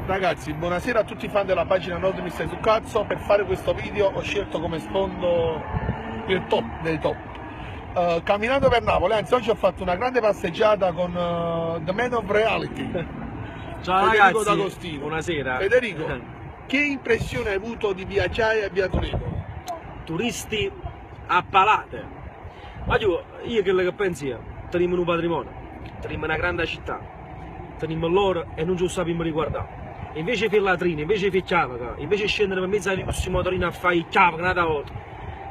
Ragazzi, buonasera a tutti i fan della pagina Nord mi stai sul cazzo. Per fare questo video ho scelto come sfondo il top dei top. Camminando per Napoli, anzi oggi ho fatto una grande passeggiata con The Man of Reality. Ciao Federico ragazzi, D'Agostino. buonasera. Federico, che impressione hai avuto di viaggiare a Via Toledo? Turisti a palate. Ma io quello che penso io, teniamo un patrimonio, teniamo una grande città, teniamo l'oro e non ci lo sappiamo riguardare. Invece di fare latrine, invece di fare chiavaca, invece di scendere per mezzo di questi motorini a fare chiavaca una volta,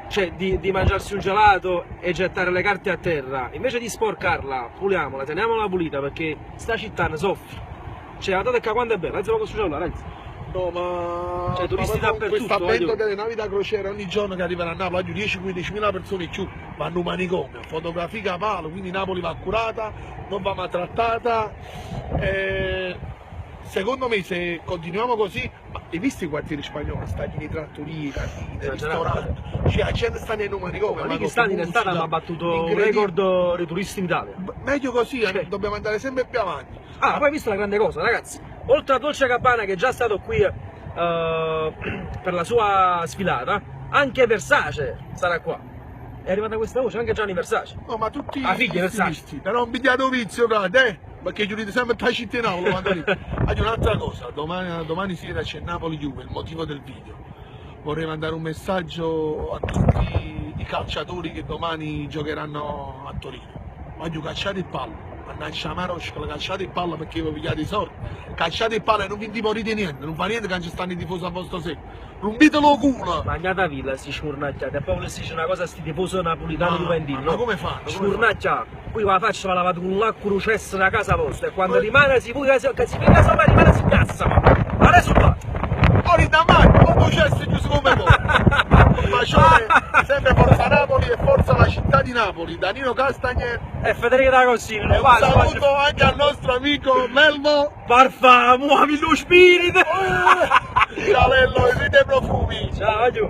cioè di mangiarsi un gelato e gettare le carte a terra, invece di sporcarla, puliamola, teniamola pulita perché sta città ne soffre. Cioè, guardate che quando è bella, non si può ragazzi. No, ma, cioè, turisti ma con questo dappertutto, avvento delle navi da crociera ogni giorno che arrivano a Napoli, 10-15 mila persone in più vanno a manicomio, fotografia a palo, quindi Napoli va curata, non va maltrattata. Secondo me se continuiamo così, ma hai visto i quartieri spagnoli, stanno in trattorie, cantine, ristoranti, cioè la gente sta nei manicomio. Ma lì che stanno in estate hanno battuto un record di turisti in Italia. Meglio così, dobbiamo andare sempre più avanti. Ah, poi hai visto la grande cosa, ragazzi? Oltre a Dolce Gabbana che è già stato qui per la sua sfilata, anche Versace sarà qua. È arrivata questa voce, anche Gianni Versace. No, ma tutti la figlia Versace. visti, però un bigliato vizio, frate, perché giudite sempre a città in Napoli quando arriva. Oggi un'altra cosa, domani sera c'è Napoli-Juve, il motivo del video. Vorrei mandare un messaggio a tutti i calciatori che domani giocheranno a Torino. Voglio calciare il pallo. Mannaggia Marosca, calciate il palla perché vi pigliate i soldi, calciate il palla e non vi timorite niente, non fa niente che non ci stanno i tifosi a vostro secco, rumbitelo culo! Magnata villa si scurnacchiate, e poi se dice una cosa a sti tifosi napolitani juventini, ma come fanno? Scurnacchia, qui la faccia la lavate con l'acqua cesso da casa vostra e quando rimane si pure che si venga sopra rimane si piazza, ma risultato! Ora da mano, un processo chiuso come voi! Un bacione, sempre forza Napoli e forza la città di Napoli, Danilo Castagner e Federico D'Agostino. E un saluto anche al nostro amico Melmo Parfa, muovi lo spirito! Cialello, e vede profumi! Ciao, giù!